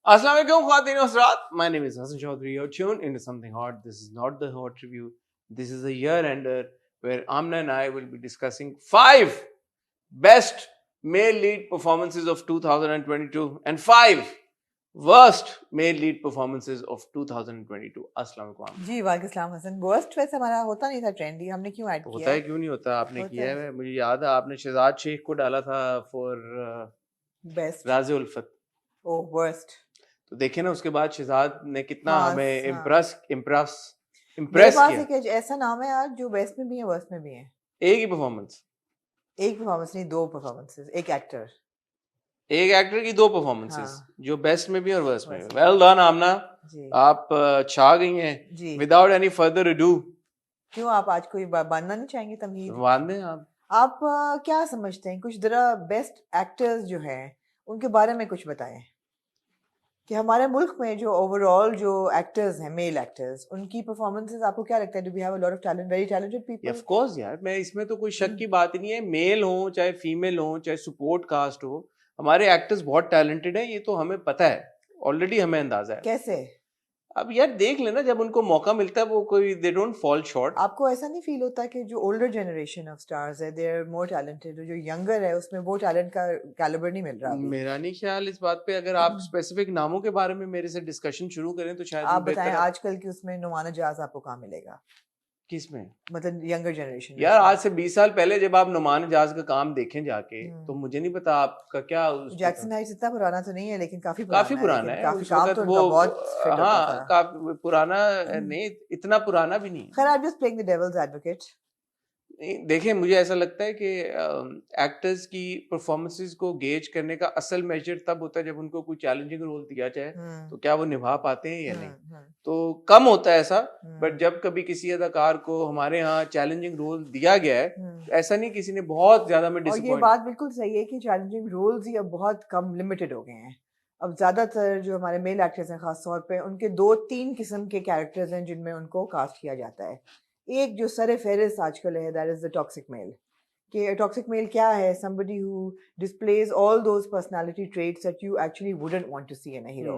Assalamu alaikum, Khawateen and Hazrat. My name is Hassan Chaudhary. You're tuned into something hot. This is not the hot review. This is a year-ender where Amna and I will be discussing 5 best male lead performances of 2022 and 5 worst male lead performances of 2022. Assalamu alaikum. जी वालेकुम सलाम Hasan. Worst वैसे हमारा होता नहीं था trendy, हमने क्यों add किया होता है क्यों नहीं होता? आपने होता किया है। है, मुझे याद है आपने शहजाद शेख को डाला था फॉर बेस्ट राज़े उल्फत। ओ वर्स्ट। तो देखे ना उसके बाद शहजाद ने कितना हाँ, हमें हाँ। इम्प्रेस मेरे पास किया। एक ऐसा नाम है यार जो बेस्ट में भी है वर्स्ट में भी है। एक ही परफॉर्मेंस, एक परफॉर्मेंस नहीं, 2 परफॉर्मेंसेस, एक एक्टर। एक एक्टर की 2 परफॉर्मेंसेस हाँ। जो बेस्ट में भी और वर्स्ट में भी। Worst वेल डन आमना, जी आप छा गई हैं। जी। विदाउट एनी फर्दर अडू क्यों आप आज कोई बांधना नहीं चाहेंगे तमहीद? बांध दें आप। आप क्या समझते हैं, कुछ जरा बेस्ट एक्टर्स जो हैं उनके बारे में कुछ बताएं कि हमारे मुल्क में जो ओवरऑल जो एक्टर्स हैं, मेल एक्टर्स, उनकी परफॉर्मेंसेस आपको क्या लगता है? Do we have a lot of talent, very talented people? Of course यार, मैं इसमें तो कोई शक की बात ही नहीं है। मेल हो चाहे फीमेल हो चाहे सपोर्ट कास्ट हो, हमारे एक्टर्स बहुत टैलेंटेड हैं। ये तो हमें पता है, ऑलरेडी हमें अंदाजा है। कैसे? अब यार देख लेना, जब उनको मौका मिलता है वो कोई दे डोंट फॉल शॉर्ट। आपको ऐसा नहीं फील होता कि जो ओल्डर जनरेशन ऑफ स्टार्स है दे आर मोर टैलेंटेड, जो यंगर है उसमें वो टैलेंट का कैलिबर नहीं मिल रहा अभी? मेरा नहीं ख्याल इस बात पे। अगर आप स्पेसिफिक नामों के बारे में मेरे से डिस्कशन शुरू करें तो शायद आप वो बेहतर बताएं है। आजकल की उसमें नुमान जाज आपको कहाँ मिलेगा? किसमें? मतलब यंगर जनरेशन यार आज से 20 साल पहले जब आप नुमान जाज का काम देखें जाके, तो मुझे नहीं पता आपका क्या जैक्सन हाइट्स इतना पुराना तो नहीं है लेकिन काफी पुराना है। काफी उस काम वक्त तो वो उनका बहुत फिट होता हाँ था। काफी पुराना नहीं, इतना पुराना भी नहीं। खैर, I am just playing the devil's advocate. देखिए मुझे ऐसा लगता है कि एक्टर्स की परफॉर्मेंसेस को गेज करने का असल मेजर तब होता है जब उनको कोई चैलेंजिंग रोल दिया जाए, तो क्या वो निभा पाते हैं या नहीं। तो कम होता है ऐसा, बट जब कभी किसी अदाकार को हमारे यहाँ चैलेंजिंग रोल दिया गया है, तो ऐसा नहीं किसी ने बहुत ज्यादा में और ये डिसअपॉइंट। बात बिल्कुल सही है कि चैलेंजिंग रोल्स ही अब बहुत कम लिमिटेड हो गए हैं। अब ज्यादातर जो हमारे मेल एक्टर्स हैं खास तौर पे, उनके 2-3 किस्म के कैरेक्टर्स हैं जिनमें उनको कास्ट किया जाता है। एक जो सर फेहरिस्त आजकल है, that is the toxic male. कि टॉक्सिक मेल क्या है? somebody who displays all those personality traits that you actually wouldn't want to see in a hero,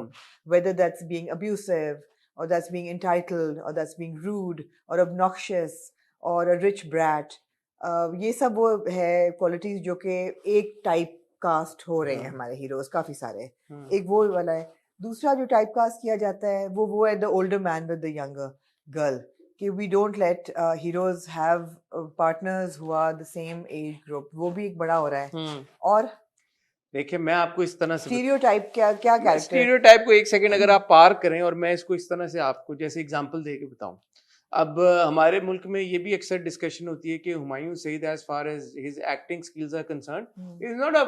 whether that's being abusive or that's being entitled or that's being rude or obnoxious or a rich brat. ये सब वो है qualities जो कि एक type cast हो रहे हैं हमारे हीरोज काफी सारे। एक वो वाला है। दूसरा जो टाइप कास्ट किया जाता है वो है the older man with the younger girl, कि we don't let heroes have partners who are the same age group। वो भी एक बड़ा हो रहा है। और देखिए मैं आपको इस तरह से स्टीरियोटाइप क्या कैरेक्टर? स्टीरियोटाइप को एक सेकंड अगर आप पार करें और मैं इसको इस तरह से आपको जैसे एग्जांपल दे के बताऊं। अब हमारे मुल्क में ये भी अक्सर डिस्कशन होती है कि Humayun Saeed as far as his acting skills are concerned is not a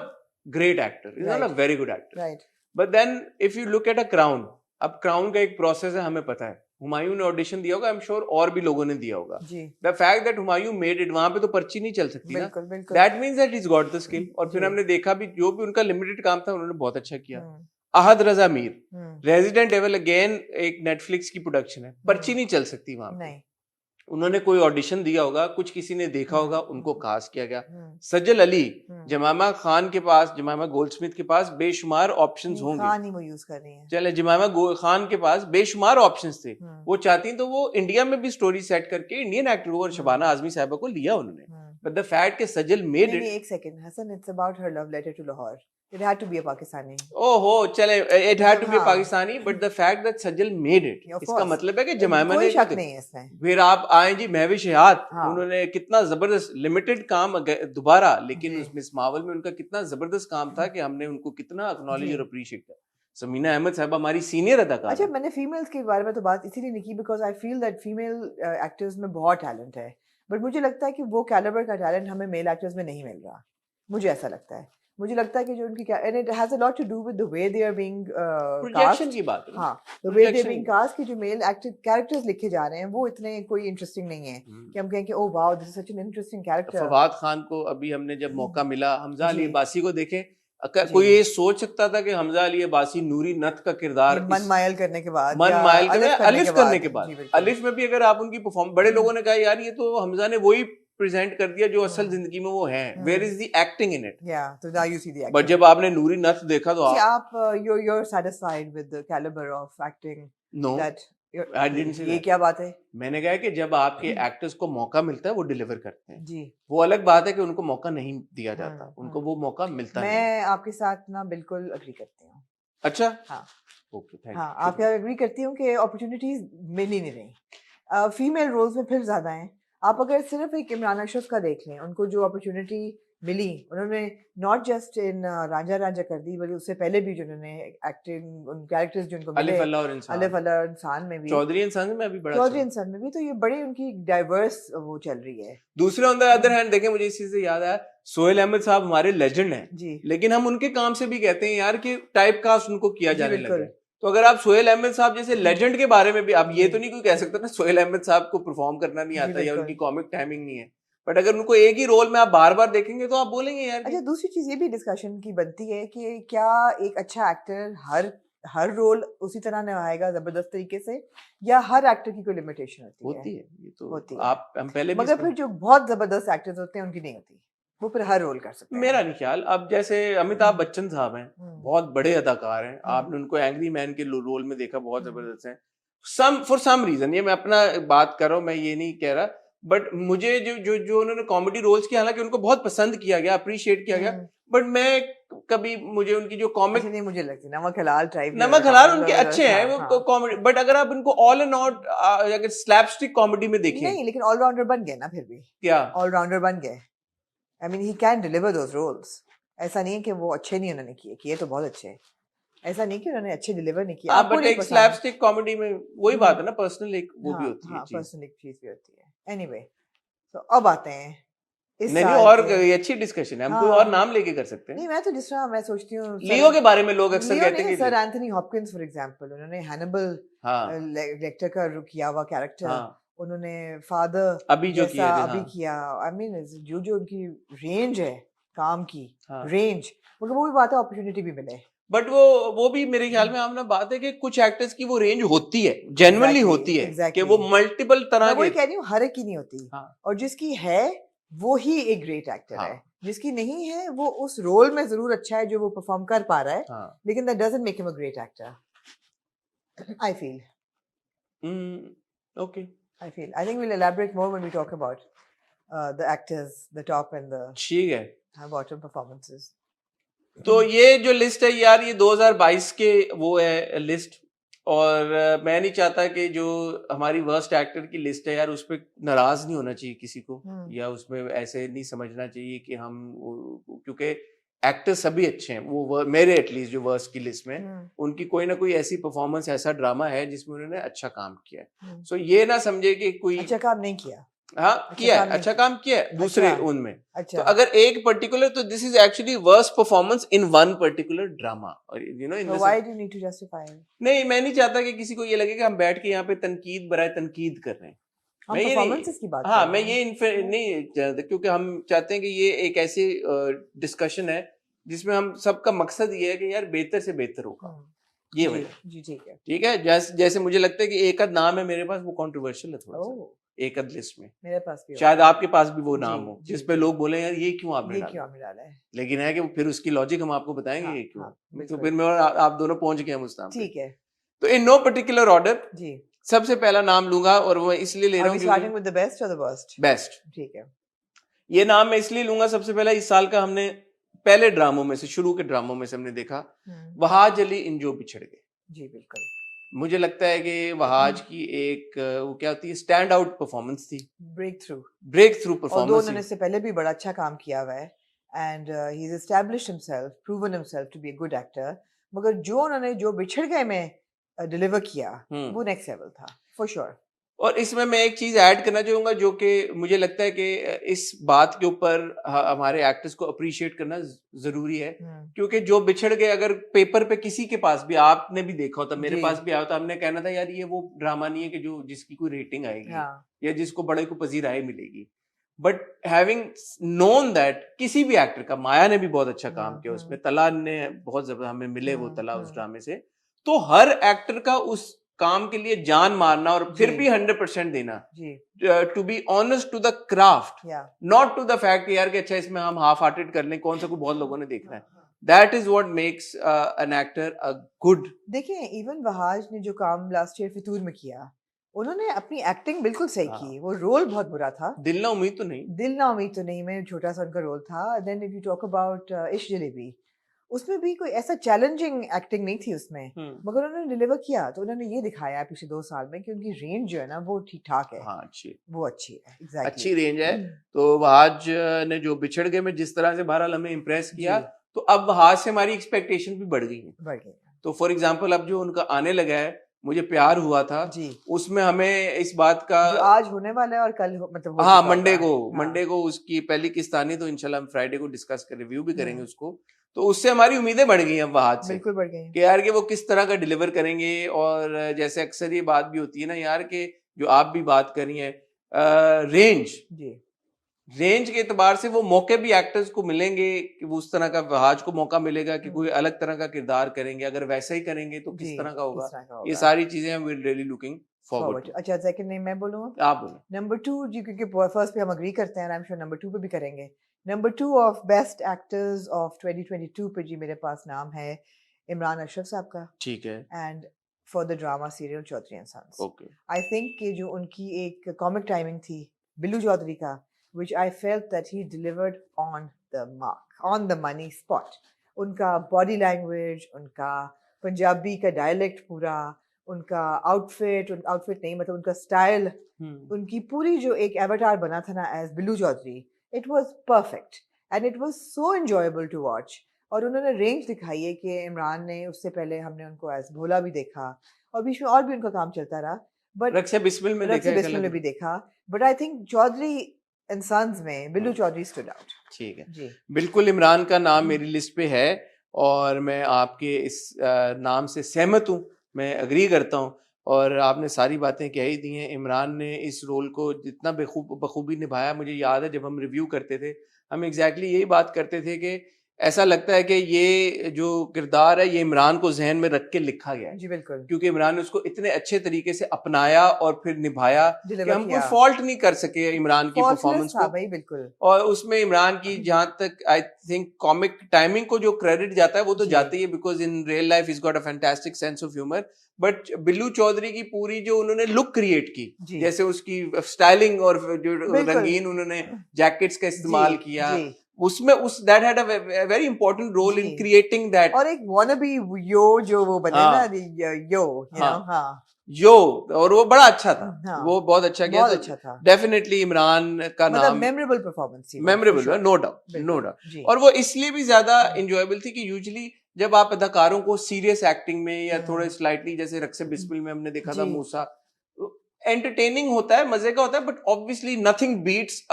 great actor, is not a very good actor, right. But then if you look at a crown, अब क्राउन का एक प्रोसेस है, हमें पता है। हुमायूं ने ऑडिशन दिया होगा, आई एम श्योर और भी लोगों ने दिया होगा। The fact that Humayun made it, वहां पे तो पर्ची नहीं चल सकती ना, that means that is got the skill. और फिर हमने देखा भी जो भी उनका लिमिटेड काम था उन्होंने बहुत अच्छा किया। अहद रजा मीर, रेजिडेंट एविल, अगेन एक नेटफ्लिक्स की प्रोडक्शन है, पर्ची नहीं चल सकती वहां पे। उन्होंने कोई ऑडिशन दिया होगा, कुछ किसी ने देखा होगा, उनको कास्ट किया गया। सजल अली, जमामा खान के पास, जमामा गोल्डस्मिथ के पास बेशुमार ऑप्शंस होंगे। खान ही वो यूज कर रही हैं। चले जमामा खान के पास बेशुमार ऑप्शंस थे। वो चाहती तो वो इंडिया में भी स्टोरी सेट करके इंडियन एक्टर को और शबाना आजमी साहिबा को लिया उन्होंने। बट द फैक्ट के सजल मेड इट। एक second Hasan, it's about her love letter to Lahore. It had to be a Pakistani. ओहो चले, it had to be a Pakistani, but the fact that Sajal made it, इसका मतलब है कि जमामा ने, कोई शक नहीं है इसमें। फिर आप आए जी महविश हयात, उन्होंने कितना जबरदस्त लिमिटेड काम दोबारा, लेकिन उसमें इस मावल में उनका कितना जबरदस्त काम था कि हमने उनको कितना एक्नॉलेज और अप्रिशिएट किया। समीना अहमद साहब हमारी सीनियर अदाकार। अच्छा, मैंने फीमेल्स के बारे में तो बात इसीलिए नहीं की because I feel that female actors में बहुत टैलेंट है, बट मुझे लगता है कि वो कैलिबर का टैलेंट हमें मेल एक्टर्स में नहीं मिल रहा। मुझे ऐसा लगता है। मुझे लगता है कि जो उनकी and it has a lot to do with the way they are being projection की बात है। हाँ, the way they are being cast, कि जो मेल एक्टर कैरेक्टर्स लिखे जा रहे हैं वो इतने कोई इंटरेस्टिंग नहीं है कि हम कहें कि oh wow this is such an interesting character. Fawad Khan को अभी हमने जब मौका मिला, हमजा अली अब्बासी को देखें, कोई ये सोच सकता था कि हमजा अली अब्बासी नूरी नथ का किरदार मन मायल करने के बाद, मन मायल अलिफ करने के बाद, अलिफ में भी अगर आप उनकी परफॉर्म, बड़े लोगों ने कहा यार ये तो हमजा ने वही प्रेजेंट कर दिया जो असल जिंदगी में वो है. Where is the acting in it? Yeah, so now you see the acting. But जब आपने नूरी नथ देखा तो See, you're satisfied with the caliber of acting no, that I didn't say ये दैट. क्या बात है? मैंने कहा है कि जब आपके एक्टर्स को मौका मिलता है वो डिलीवर करते हैं. जी, वो अलग बात है कि उनको मौका नहीं दिया जाता, उनको हम्म। वो मौका मिलता नहीं. मैं आपके साथ ना बिल्कुल अग्री करती हूँ. अच्छा, हाँ, ओके, थैंक हाँ, यू. आपके साथ अग्री करती हूँ कि अपॉर्चुनिटीज मिल ही नहीं रही. फीमेल रोल्स में फिर ज्यादा हैं. आप अगर सिर्फ एक इमरान अशरफ का देख लें, उनको जो अपॉर्चुनिटी मिली, उन्होंने not just in Ranjha Ranjha कर दी, बल्कि उससे पहले भी जो उन्होंने एक्टिंग उन कैरेक्टर्स जो उनको मिले, अलिफ अल्लाह और इंसान, अलिफ अल्लाह इंसान में भी, चौधरी इंसान में अभी बड़ा चौधरी अच्छा. इंसान में भी, तो ये बड़ी उनकी डाइवर्स वो चल रही है. दूसरे ऑन द अदर हैंड देखें, मुझे इस चीज से याद आया, सोहेल अहमद साहब हमारे लेजेंड हैं, जी, लेकिन हम उनके काम से भी कहते हैं यार कि टाइप कास्ट उनको किया जी, जाने बिल्कुल. लगा है. तो अगर आप सोहेल अहमद साहब जैसे लेजेंड के बारे में भी, आप ये तो नहीं कोई कह सकता ना सोहेल अहमद साहब को परफॉर्म करना नहीं जी, आता या बिल्कुल. उनकी कॉमिक टाइमिंग नहीं है, बट अगर उनको एक ही रोल में आप बार बार देखेंगे तो आप बोलेंगे यार अच्छा, दूसरी चीज ये भी डिस्कशन की बनती है कि क्या एक अच्छा एक्टर हर रोल उसी तरह निभाएगा जबरदस्त तरीके से, या हर एक्टर की कोई लिमिटेशन होती है? ये तो होती है. आप हम पहले भी मगर फिर जो बहुत जबरदस्त एक्टर्स होते हैं उनकी नहीं होती, वो फिर हर रोल कर सकते हैं. मेरा नहीं ख्याल. अब जैसे अमिताभ बच्चन साहब हैं, बहुत बड़े अदाकार हैं, आपने उनको एंग्री मैन के रोल में देखा, बहुत जबरदस्त हैं. फॉर सम रीजन, ये मैं अपना बात कर रहा हूँ, मैं ये नहीं कह रहा, बट मुझे जो जो जो उन्होंने कॉमेडी रोल्स किया, हालांकि उनको बहुत पसंद किया गया, अप्रिशिएट किया गया, बट मैं कभी मुझे उनकी जो कॉमिक, नहीं मुझे लगती नमक हलाल टाइप, नमक हलाल उनके अच्छे हैं वो कॉमेडी, बट अगर आप इनको ऑल एंड ऑल अगर स्लैपस्टिक कॉमेडी में देखें, नहीं, लेकिन ऑलराउंडर बन गए ना, फिर भी क्या ऑलराउंडर बन गए. I mean he can deliver those roles. ऐसा नहीं है कि वो अच्छे नहीं उन्होंने किए तो बहुत अच्छे हैं. ऐसा नहीं कि उन्होंने अच्छे डिलीवर नहीं किया. बट एक स्लैपस्टिक कॉमेडी में वही बात है ना, पर्सनल एक वो भी होती है, पर्सनल एक चीज भी होती है. एनीवे, तो अब आते हैं इस नहीं साल और के- ये अच्छी डिस्कशन है, हम कोई और नाम लेके कर सकते हैं. नहीं, मैं तो जिस तरह मैं सोचती हूँ लियो के बारे में लोग अक्सर कहते हैं कि sir Anthony Hopkins for example, उन्होंने हैनिबल लेक्टर का किया हुआ कैरेक्टर, उन्होंने फादर अभी जो किया किया. आई मीन जो उनकी रेंज है काम की, रेंज, मगर वो भी बात है अपॉर्चुनिटी भी मिले. बट वो भी मेरे ख्याल में आमना बात है कि कुछ एक्टर्स की वो रेंज होती है, जेन्युइनली होती है, कि वो मल्टीपल तरह के, वही कह रही हूँ, हर एक की नहीं होती. और जिसकी है वो ही एक ग्रेट एक्टर है, जिसकी नहीं है वो उस रोल में जरूर अच्छा है जो वो परफॉर्म कर पा रहा है, लेकिन that doesn't make him a great actor. I feel okay, I think we'll elaborate more when we talk about the actors, the top and the ठीक है, bottom performances. तो ये जो लिस्ट है यार, ये 2022 के वो है लिस्ट, और मैं नहीं चाहता कि जो हमारी वर्स्ट एक्टर की लिस्ट है यार, उस पर नाराज नहीं होना चाहिए किसी को, या उसमें ऐसे नहीं समझना चाहिए कि हम, क्योंकि एक्टर सभी अच्छे हैं, वो मेरे एटलीस्ट जो वर्स्ट की लिस्ट में, उनकी कोई ना कोई ऐसी परफॉर्मेंस, ऐसा ड्रामा है जिसमें उन्होंने अच्छा काम किया है. सो ये ना समझे कि कोई अच्छा काम नहीं किया. अच्छा काम किया है दूसरे उनमें. अच्छा. तो अगर एक पर्टिकुलर, तो this is actually worst performance in one particular drama, और you know why do you need to justify? नहीं, मैं नहीं चाहता कि किसी को ये लगे कि हम बैठ के यहाँ पे तनकीद बराए तनकीद कर रहे हैं. मैं ये परफॉर्मेंसेस की बात हाँ, मैं ये नहीं चाहता, क्योंकि हम चाहते हैं कि ये एक ऐसी डिस्कशन है जिसमें हम सबका मकसद ये है कि यार बेहतर से बेहतर होगा. ये वजह जी, ठीक है. जैसे मुझे लगता है कि एक आध नाम है मेरे पास, वो कंट्रोवर्शियल है थोड़ा सा, एक आध लिस्ट में मेरे पास भी, शायद आपके पास भी वो नाम हो जिस पे लोग बोले यार ये क्यों आपने डाला है, लेकिन है कि फिर उसकी लॉजिक हम आपको बताएंगे ये क्यों. तो फिर मैं आप दोनों पहुंच गए हम उस नाम. ठीक है. तो इन नो पर्टिकुलर ऑर्डर जी, सबसे पहला नाम लूंगा, और वो इसलिए ले रहा हूँ स्टार्टिंग विद द बेस्ट और द वर्स्ट. बेस्ट. ठीक है. ये नाम मैं इसलिए लूंगा, सबसे पहला इस साल का हमने पहले ड्रामों में से, शुरू के ड्रामों में से हमने देखा वहाज अली इन जो बिछड़ गए. जी बिल्कुल. मुझे लगता है कि वहाज की एक वो क्या होती है, स्टैंड आउट परफॉर्मेंस थी, ब्रेक थ्रू परफॉर्मेंस. उन्होंने इससे पहले भी बड़ा अच्छा काम किया हुआ है, and he is established himself, proven himself to be a good actor. मगर जो उन्होंने जो बिछड़ गए में डिलीवर किया, वो नेक्स्ट लेवल था फॉर श्योर. और इसमें मैं एक चीज ऐड करना चाहूंगा, जो कि मुझे लगता है कि इस बात के ऊपर हमारे एक्टर्स को अप्रिशिएट करना जरूरी है, क्योंकि जो बिछड़ गए, अगर पेपर पे किसी के पास भी, आपने भी देखा होता, मेरे पास भी आया होता, हमने कहना था यार ये वो ड्रामा नहीं है कि जो जिसकी कोई रेटिंग आएगी या जिसको बड़े को पजीराई मिलेगी. बट हैविंग नोन दैट, किसी भी एक्टर का, माया ने भी बहुत अच्छा काम किया उसमें, तला ने बहुत जबरदस्त हमें मिले वो तला उस ड्रामे से, तो हर एक्टर का उस काम के लिए जान मारना और फिर भी 100% देना, to be honest to the craft, not to the fact यार कि अच्छा इसमें हम हाफ हार्टेड कर लें, कौन सा को बहुत लोगों ने देखना है. That is what makes an actor a good. देखिए इवन वहाज ने जो काम लास्ट ईयर फितूर में किया, उन्होंने अपनी एक्टिंग बिल्कुल सही की. वो रोल बहुत बुरा था. दिल ना उम्मीद तो नहीं, दिल ना उम्मीद तो नहीं में छोटा सा उनका रोल था. Then if you talk about Ishq Jalebi, उसमें भी कोई ऐसा चैलेंजिंग एक्टिंग नहीं थी उसमें, मगर उन्होंने डिलीवर किया. तो उन्होंने ये दिखाया पिछले 2 साल में कि उनकी रेंज जो है ना वो ठीक ठाक है. हाँ अच्छी, वो अच्छी है. Exactly. अच्छी रेंज है. तो वहाज ने जो बिछड़ गए में जिस तरह से बहरहाल हमें इम्प्रेस किया, तो अब वहाज से हमारी एक्सपेक्टेशन भी बढ़ गई है. तो फॉर एग्जाम्पल अब जो उनका आने लगा है मुझे प्यार हुआ था जी, उसमें हमें इस बात का जो आज होने वाला है और कल मतलब हाँ मंडे को उसकी पहली किस्त आनी, तो इंशाल्लाह हम फ्राइडे को डिस्कस कर रिव्यू भी करेंगे उसको. तो उससे हमारी उम्मीदें बढ़ गई हैं वहाज से, बिल्कुल बढ़ गई कि यार कि वो किस तरह का डिलीवर करेंगे. और जैसे अक्सर ये बात भी होती है ना यार कि जो आप भी बात कर रही हैं रेंज के एतबार से वो मौके भी एक्टर्स को मिलेंगे कि वो उस तरह का वहाज को मौका मिलेगा कि कोई अलग तरह का किरदार करेंगे. अगर वैसा ही करेंगे तो किस तरह का होगा. ये सारी चीजें हम विल रियली लुकिंग फॉरवर्ड. अच्छा सेकंड नेम मैं बोलूं, आप बोलो. नंबर 2 जी, क्योंकि फर्स्ट पे हम एग्री करते हैं, आई एम श्योर नंबर 2 पे भी करेंगे. Number 2 of best actors of 2022 पे जी मेरे पास नाम है इमरान अशरफ साहब का. ठीक है. And for the drama serial Chaudhry and sons. Okay. I think कि जो उनकी एक कॉमिक टाइमिंग थी बिल्लू चौधरी का, which I felt that he delivered on the mark, on the money spot. उनका body language, उनका पंजाबी का dialect पूरा, उनका outfit नहीं मतलब उनका style, उनकी पूरी जो एक avatar बना था ना as Billu Chaudhary, it was perfect and it was so enjoyable to watch. और उन्होंने रेंज दिखाई है कि इमरान ने, उससे पहले हमने उनको एज भोला भी देखा और बीच में और भी उनका काम चलता रहा, बट रक्षा बिस्मिल में भी देखा. But I think Chaudhry and sons में बिल्लू चौधरी स्टूड आउट. ठीक है जी, बिल्कुल इमरान का नाम मेरी लिस्ट पे है और मैं आपके इस नाम से सहमत हूँ, मैं अग्री करता हूँ. और आपने सारी बातें कह ही दी हैं. इमरान ने इस रोल को जितना बखूबी निभाया, मुझे याद है जब हम रिव्यू करते थे हम एग्जैक्टली यही बात करते थे कि ऐसा लगता है कि ये जो किरदार है ये इमरान को जहन में रख के लिखा गया है. जी बिल्कुल, क्योंकि इमरान ने उसको इतने अच्छे तरीके से अपनाया और फिर निभाया कि हम कोई फॉल्ट नहीं कर सके इमरान की परफॉर्मेंस को. भाई बिल्कुल. और उसमें इमरान की जहां तक आई थिंक कॉमिक टाइमिंग को जो क्रेडिट जाता है वो तो जाता ही है, because in real life is got a fantastic sense of humour. But Billu Chaudhry की पूरी जो उन्होंने लुक क्रिएट की, जैसे उसकी स्टाइलिंग और जो रंगीन उन्होंने जैकेट्स का इस्तेमाल किया, उसमें that had a very important role in creating that. और एक wannabe यो जो वो बने ना यो यो, और वो बड़ा अच्छा था. वो बहुत अच्छा किया. बहुत अच्छा था. डेफिनेटली इमरान का नाम मेमोरेबल परफॉर्मेंस थी, मेमोरेबल है, नो डाउट. और वो इसलिए भी ज्यादा इंजॉयबल थी कि यूजुअली जब आप अदाकारों को सीरियस एक्टिंग में या थोड़े स्लाइटली जैसे रक्से बिस्मिल में हमने देखा था मूसा, एंटरटेनिंग होता है, मजे का होता है, but obviously nothing beats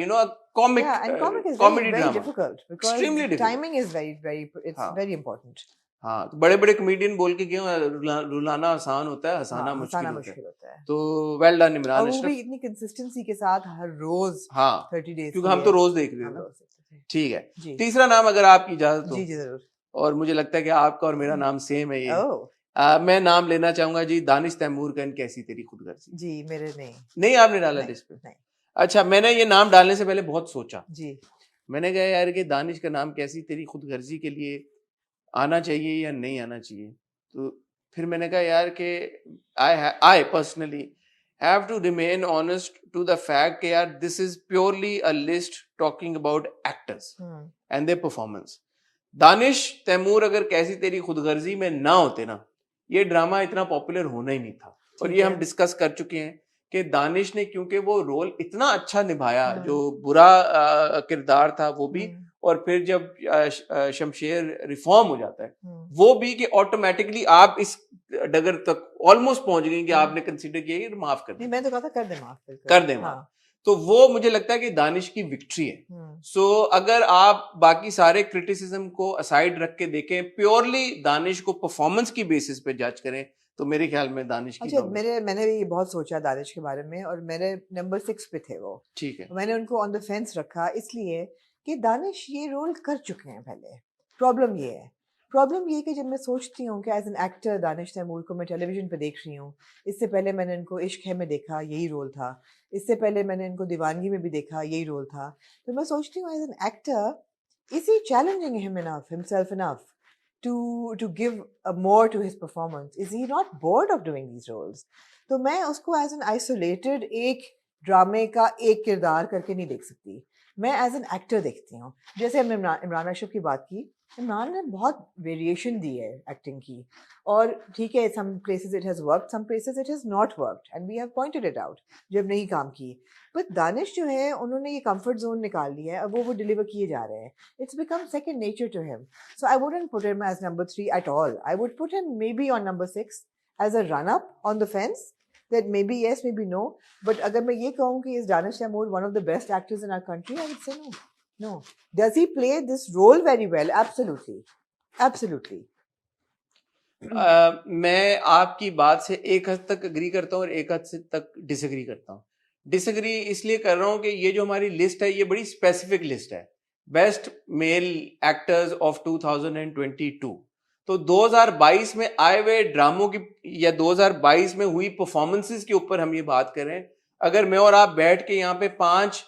you know comic comedy very drama. difficult because extremely difficult. timing is very important. हाँ, तो बड़े बड़े कॉमेडियन बोल के क्यों रुलाना आसान होता है, हंसाना मुश्किल होता है. तो वेल डन इमरान अशरफ. वो भी इतनी कंसिस्टेंसी के साथ हर रोज 30 डेज, क्योंकि हम तो रोज देख रहे हैं. ठीक है. तीसरा नाम अगर आपकी इजाजत हो. जी जरूर. और मुझे लगता है कि आपका और मेरा नाम सेम है ये. मैं नाम लेना चाहूंगा जी दानिश तैमूर का कैसी तेरी खुदगर्जी. जी मेरे नहीं आपने डाला लिस्ट पे. अच्छा, मैंने ये नाम डालने से पहले बहुत सोचा जी. मैंने कहा यार कि दानिश का नाम कैसी तेरी खुदगर्जी के लिए आना चाहिए या नहीं आना चाहिए. तो फिर मैंने कहा यार कि I personally have to remain honest to the fact कि यार this is purely a list talking about actors and their performance. Danish Taimoor अगर कैसी तेरी खुदगर्जी में ना होते ना, ये ड्रामा इतना पॉपुलर होना ही नहीं था. और ये हम डिस्कस कर चुके हैं कि दानिश ने क्योंकि वो रोल इतना अच्छा निभाया, जो बुरा किरदार था वो भी, और फिर जब शमशेर रिफॉर्म हो जाता है वो भी, कि ऑटोमेटिकली आप इस डगर तक ऑलमोस्ट पहुंच गए कि आपने कंसीडर किया कि माफ कर दे. मैं तो कहता कर दे माफ, कर दे माफ. तो वो मुझे लगता है कि दानिश की विक्ट्री है. सो अगर आप बाकी सारे क्रिटिसिज्म को असाइड रख के देखें, प्योरली दानिश को परफॉर्मेंस की बेसिस पे जज करें, तो मेरे ख्याल में दानिश की. अच्छा, मैंने भी बहुत सोचा दानिश के बारे में और मेरे नंबर 6 पे थे वो. ठीक है. मैंने उनको ऑन द फेंस रखा इसलिए कि दानिश ये रोल कर चुके हैं पहले. प्रॉब्लम ये है प्रॉब्लम ये कि जब मैं सोचती हूँ कि as an actor Danish Taimoor को मैं टेलीविज़न पे देख रही हूँ, इससे पहले मैंने इनको इश्क है में देखा, यही रोल था, इससे पहले मैंने इनको दीवानगी में भी देखा, यही रोल था, तो मैं सोचती हूँ as an actor is he challenging him enough himself enough to give more to his performance? Is he not bored of doing these roles? तो मैं उसको एज एन आइसोलेटेड एक ड्रामे का एक किरदार करके नहीं देख सकती, मैं एज एन एक्टर देखती हूँ। जैसे हमने इमरान अशरफ की बात की, इमरान ने बहुत वेरिएशन दी है एक्टिंग की, और ठीक है some places it has worked, some places it has not worked and we have pointed it out जब नहीं काम की। बट दानिश जो है उन्होंने ये कंफर्ट जोन निकाल लिया है, अब वो डिलीवर किए जा रहे हैं, it's become second nature to him. So I wouldn't put him as number 3 at all. I would put him maybe on number 6 as a run-up on the fence. That maybe yes, maybe no. But अगर मैं ये कहूँ कि is Danish Taimur one of the best actors in our country, I would say no. No. Does he play this role very well? Absolutely. Absolutely. मैं आपकी बात से एक हद तक अग्री करता हूँ और एक हद से तक डिसएग्री करता हूँ। डिसएग्री इसलिए कर रहा हूँ कि ये जो हमारी लिस्ट है ये बड़ी स्पेसिफिक लिस्ट है, बेस्ट मेल एक्टर्स ऑफ 2022। तो 2022 में आए हुए ड्रामों की या 2022 में हुई परफॉर्मेंसेस के ऊपर हम ये बात करें, अगर मैं और आप बैठ के यहाँ पे 5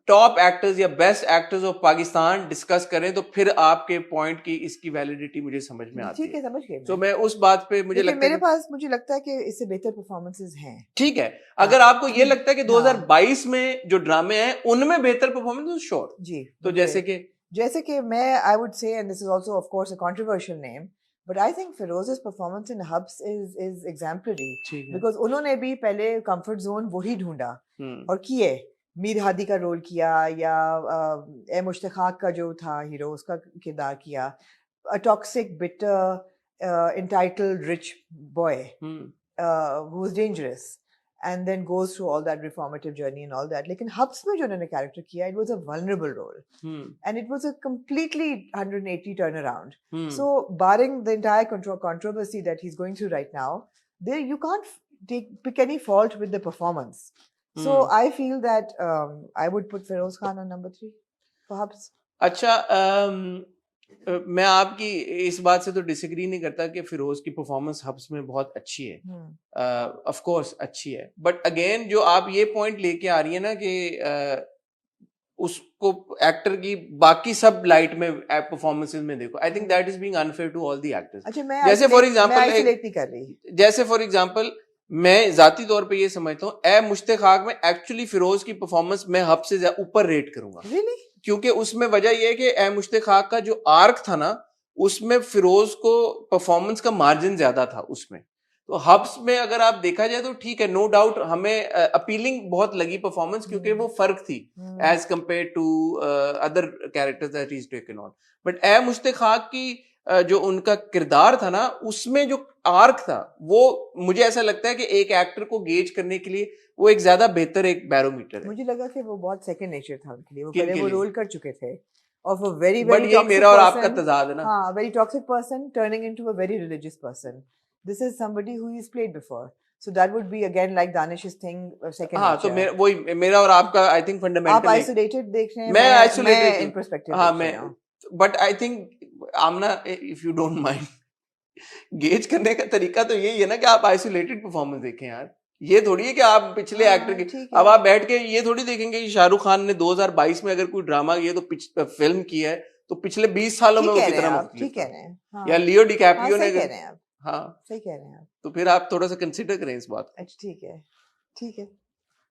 टॉप एक्टर्स या best actors of Pakistan discuss करें तो फिर आपके पॉइंट की इसकी वैलिडिटी मुझे समझ में आती ठीक है, समझ गई तो मैं उस बात पे मुझे लगता है मुझे लगता है कि इससे बेहतर परफॉर्मेंसेस हैं। ठीक है, अगर आपको ये लगता है कि 2022 में जो ड्रामे हैं उनमें बेहतर परफॉर्मेंस श्योर जी, तो जैसे कि मैं I would say, and this is also of course a controversial name, but I think Feroze's performance in Habs is exemplary, because उन्होंने भी पहले कंफर्ट जोन वही ढूंढा और किए, मीर हादी का रोल किया या ए मुश्ताक का जो था हीरो उसका किरदार किया, a toxic bitter entitled rich boy who was dangerous and then goes through all that reformative journey and all that. लेकिन हब्स में जो उन्होंने कैरेक्टर किया, it was a vulnerable role and it was a completely 180 turnaround. So barring the entire controversy that he's going through right now, there you can't pick any fault with the performance. So I feel that I would put Feroz Khan on number 3 for hubs. अच्छा, मैं आपकी इस बात से तो disagree नहीं करता कि फिरोज की परफॉर्मेंस हब्स में बहुत अच्छी है, ऑफ कोर्स अच्छी है, बट अगेन जो आप ये पॉइंट लेके आ रही है ना कि उसको एक्टर की बाकी सब लाइट में परफॉर्मेंसेस में देखो, I think that is being unfair to all the actors. अच्छा, मैं जैसे फॉर एग्जांपल जैसे फॉर एग्जांपल मैं जाती तौर पे ये समझता हूँ ए मुश्ताक में एक्चुअली फिरोज की परफॉर्मेंस मैं हब से ऊपर रेट करूंगा। really? क्योंकि उसमें वजह यह है कि ए मुश्ताक का जो आर्क था ना उसमें फिरोज को परफॉर्मेंस का मार्जिन ज्यादा था उसमें। तो हब्स में अगर आप देखा जाए तो ठीक है, नो डाउट हमें अपीलिंग बहुत लगी परफॉर्मेंस क्योंकि वो फर्क थी as compared to other characters that is taken on. But A Mushtaq की जो उनका किरदार था ना उसमें जो आर्क था वो मुझे ऐसा लगता है कि एक एक्टर को गेज करने के लिए वो एक ज्यादा बेहतर एक बैरोमीटर है। मुझे लगा कि वो बहुत सेकंड नेचर था उनके लिए, वो पहले वो रोल कर चुके थे of a very बट ये मेरा और आपका तजाद है ना, हाँ, very toxic person turning into a very religious person. This is somebody who he's played before, so that would be again like Danish's thing, second nature. हाँ, तो वही मेरा और आपका आई थिंक फंडामेंटल आप आइसोलेटेड देख रहे हैं, मैं आइसोलेटेड इन पर्सपेक्टिव हाँ मैं, but I think Amna if you don't mind gauge करने का तरीका तो यही है ना कि आप आइसोलेटेड परफॉर्मेंस देखें यार, ये थोड़ी है कि आप पिछले एक्टर की अब आप बैठ के ये थोड़ी देखेंगे कि शाहरुख खान ने 2022 में अगर कोई ड्रामा किया तो फिल्म की है तो पिछले 20 सालों में वो कितना ठीक कह रहे हैं, या लियो डिकैप्रियो ने हाँ सही कह रहे हैं, तो फिर आप थोड़ा सा कंसीडर करें इस बात को। ठीक है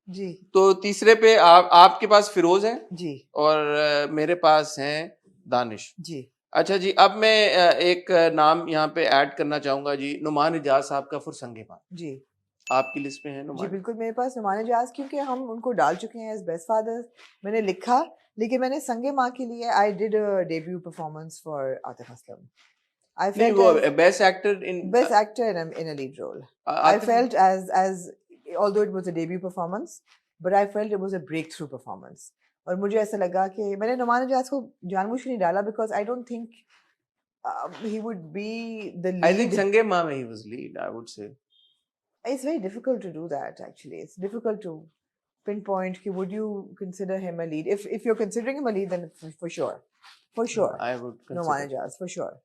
जी। तो तीसरे पे आपके पास फिरोज है जी और मेरे पास हैं दानिश जी। अच्छा जी, अब मैं एक नाम यहाँ पे ऐड करना चाहूंगा जी, नुमान इजाज साहब का फॉर संगे माँ जी। आपकी लिस्ट में है नुमान? जी बिल्कुल, मेरे पास नुमान इजाज, क्योंकि हम उनको डाल चुके हैं एज बेस्ट फादर, मैंने लिखा, लेकिन मैंने संगे माँ के लिए I did a debut performance for Atif Aslam. I felt best actor in a lead role. I felt as although it was a debut performance, but I felt it was a breakthrough performance. और मुझे ऐसा लगा कि मैंने नुमान इजाज को जानबूझ के नहीं डाला because I don't think he would be the lead. I think संगे माँ में he was lead, I would say. It's very difficult to do that actually. It's difficult to pinpoint कि would you consider him a lead? If you're considering him a lead, then for sure, I would consider Numan Ijaz for sure.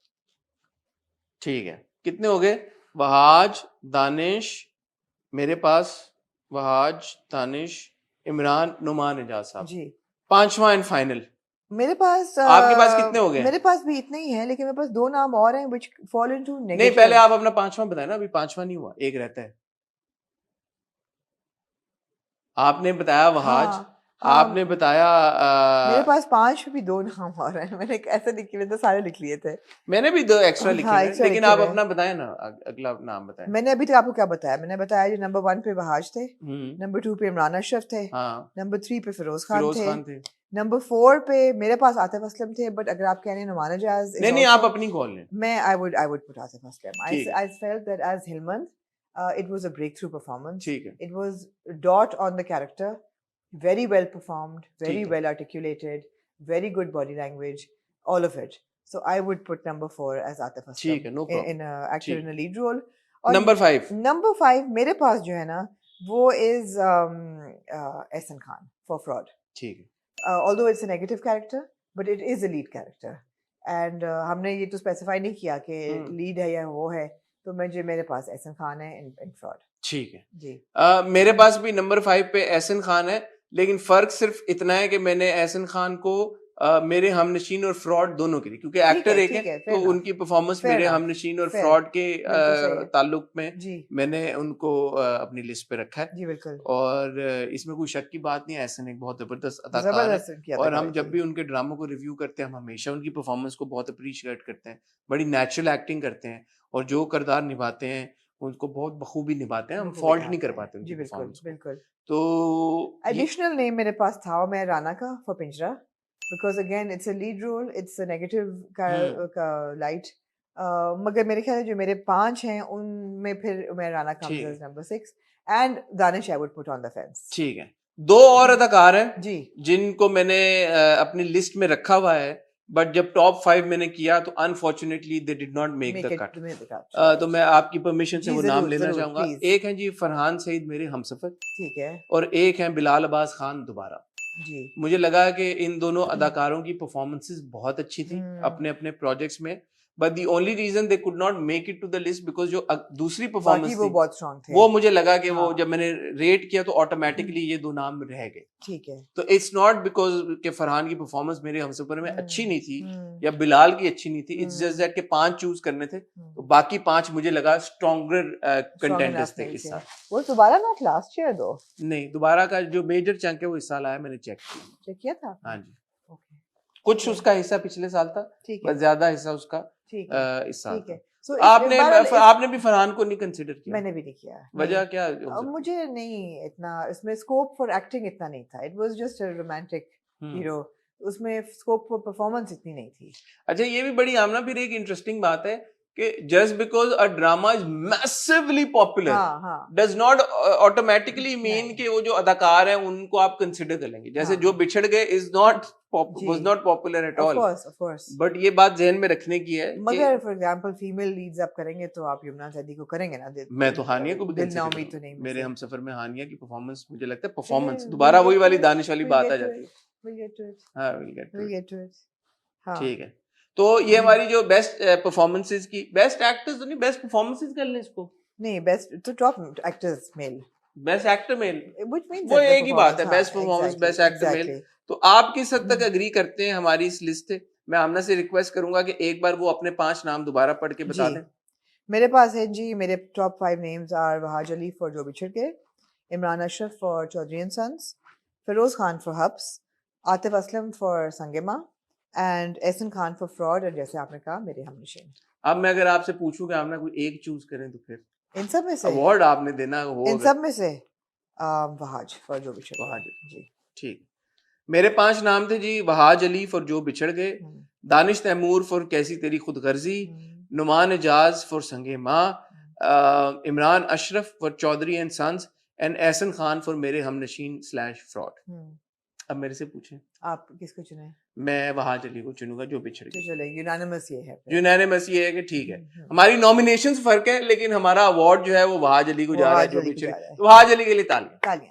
ठीक है, कितने हो गए? वहाज, दानिश, मेरे पास वहाज, दानिश, इमरान, नुमान, एजाज साहब जी। 5वां and final. मेरे पास आपके पास कितने हो गए? मेरे पास भी इतने ही हैं, लेकिन मेरे पास 2 नाम और हैं which fall into नहीं, negative। पहले आप अपना 5वां बताए ना, अभी 5वां नहीं हुआ, एक रहता है। आपने बताया वहाज, हाँ, आपने बताया मेरे पास 5 भी 2 नाम और हैं। मैंने ऐसे लिख लिए थे, सारे लिख लिए थे। मैंने भी 2 एक्स्ट्रा लिखे हाँ, हुए हैं, एक्स्ट्रा लेकिन लिखे आप हुए अपना बताएं ना, अगला नाम बताएं। मैंने अभी तक आपको क्या बताया? मैंने बताया जो नंबर 1 पे वहाज थे, नंबर 2 पे इमरान अशरफ थे, हाँ, नंबर 3 पे फिरोज फिरोज खान खान थे, थे। नंबर 4 पे मेरे पास आतिफ असलम थे, बट अगर आप कह रहे हैं नुमान एजाज नहीं नहीं, आप अपनी कॉल लें। मैं I would put Atif Aslam. ठीक है, I felt that as Hilman, it was a breakthrough performance. ठीक है, It was dot on the character, very well performed, very ठीक है, well articulated, very good body language, all of it. So I would put number 4 as Atif Aslam ठीक है, no problem. in a actor ठीक, in a lead role. और number 5। number 5 मेरे पास जो है ना वो is Ehsan Khan for Fraud. ठीक है, Although it's a negative character, but it is a lead character. And हमने ये तो स्पेसिफाई नहीं किया कि लीड है या वो है, तो मेरे पास एहसन खान है इन फ्रॉड। ठीक है जी। मेरे पास भी नंबर 5 पे एहसन खान है, लेकिन फर्क सिर्फ इतना है कि मैंने एहसन खान को मेरे हमनशीन और फ्रॉड दोनों के लिए, क्योंकि एक्टर एक है तो उनकी परफॉर्मेंस मेरे हमनशीन और फ्रॉड के ताल्लुक में मैंने उनको अपनी लिस्ट पे रखा है। जी बिल्कुल। और इसमें कोई शक की बात नहीं है, एहसन एक बहुत जबरदस्त अदाकार है, और हम जब भी उनके ड्रामों को रिव्यू करते हैं हम हमेशा उनकी परफॉर्मेंस को बहुत अप्रिशिएट करते हैं, बड़ी नेचुरल एक्टिंग करते हैं, और जो किरदार निभाते हैं उनको बहुत बखूबी निभाते हैं, हम फॉल्ट नहीं कर पाते उनकी परफॉर्मेंस को। बिल्कुल। तो एडिशनल नेम मेरे पास था और मैं राना का for Pinjra, because again it's a lead role, it's a negative का लाइट, मगर मेरे ख्याल जो मेरे 5 हैं उनमें फिर मैं Rana comes as number 6 and Danish I would put on the fence. ठीक है, 2 और अदाकार हैं जी जिनको मैंने अपनी लिस्ट में रखा हुआ है, बट जब टॉप 5 मैंने किया तो unfortunately they did not make the cut. तो मैं आपकी परमिशन से वो नाम लेना चाहूंगा। एक हैं जी फरहान सईद मेरे हमसफर, ठीक है, और एक हैं बिलाल अब्बास खान दोबारा। जी मुझे लगा कि इन दोनों अदाकारों की परफॉर्मेंसेस बहुत अच्छी थी अपने अपने प्रोजेक्ट्स में, but the only reason they could not make it to the list because जो दूसरी परफॉर्मेंस वो बहुत स्ट्रांग थे, वो मुझे लगा कि वो जब मैंने रेट किया तो ऑटोमेटिकली ये 2 नाम रह गए। ठीक है, तो इट्स नॉट बिकॉज के फरहान की परफॉर्मेंस मेरे हमसफर में अच्छी नहीं थी या बिलाल की अच्छी नहीं थी, इट्स जस्ट दैट के 5 चूज करने थे, तो बाकी 5 मुझे लगा स्ट्रॉन्गर कंटेंडर्स थे इस साल। वो दोबारा नॉट लास्ट ईयर दो नहीं, दोबारा का जो मेजर चंक है वो इस साल आया, मैंने चेक किया था। हाँ जी, कुछ उसका हिस्सा पिछले साल था, बस ज्यादा हिस्सा उसका इस साल था। So, आपने भी फरहान को नहीं कंसीडर किया? मैंने भी नहीं किया। वजह क्या? मुझे नहीं इतना इसमें स्कोप फॉर एक्टिंग इतना नहीं था, it was just a romantic hero, उसमें स्कोप फॉर परफॉर्मेंस इतनी नहीं थी। अच्छा, ये भी बड़ी आमना फिर एक इंटरेस्टिंग बात है कि just because a drama is massively popular does not automatically mean कि वो जो अदाकार हैं उनको आप कंसिडर कर लेंगे। जैसे जो बिछड़ गए is not was not popular at all, of course, but ये बात ज़हन में रखने की है। मगर फॉर एग्जांपल फीमेल लीड्स आप करेंगे तो आप यमुना जैदी को करेंगे ना। मैं तो हानिया को भी कंसीडर करूंगा, तो नहीं मेरे हमसफर में हानिया की परफॉर्मेंस मुझे लगता है परफॉर्मेंस दोबारा वही वाली दानिश वाली बात आ जाती है। we'll get to it, हाँ we'll get to it, हाँ ठीक है। तो ये हमारी जो बेस्ट परफॉर्मेंसेस की, बेस्ट एक्टर्स तो नहीं, बेस्ट परफॉर्मेंसेस कर लें इसको। नहीं, बेस्ट तो top actors male, best actor male, वो एक ही बात है, best performance best actor male. तो आप किस हद तक एग्री करते हैं हमारी इस लिस्ट से? मैं आमना से रिक्वेस्ट करूंगा कि एक बार वो अपने 5 नाम दोबारा पढ़ के बता दें। मेरे पास है जी, मेरे top 5 names are Wahaj Ali for Jo Bichhad Ke, Imran Ashraf for Chaudhry and sons, Feroze Khan for Habs, Atif Aslam for Sangemah and Ehsan Khan for fraud, और जैसे आपने कहा मेरे हमनशीन। अब मैं अगर आपसे पूछूं कि आपने कोई एक चूज करें तो फिर इन सब में से अवार्ड आपने देना हो, इन सब में से वहाज फॉर जो बिछड़ गए। वहाज जी, ठीक। मेरे 5 नाम थे जी, वहाज अली फॉर जो बिछड़ गए, दानिश तैमूर फॉर कैसी तेरी खुदगर्जी, Numan Ejaz for Sange Mah, Imran Ashraf for Chaudhry and sons, and Ehsan Khan for Mere Humnasheen / fraud. अब मेरे से पूछें आप किसको चुने? मैं वहाज अली को चुनूंगा जो बिछड़ गए। चलो यूनानिमस ये है, यूनानिमस ये है कि ठीक है, हमारी नॉमिनेशंस फर्क है लेकिन हमारा अवार्ड जो है वो वहाज अली को जा रहा है जो बिछड़ गए। तो वहाज अली के लिए तालियां,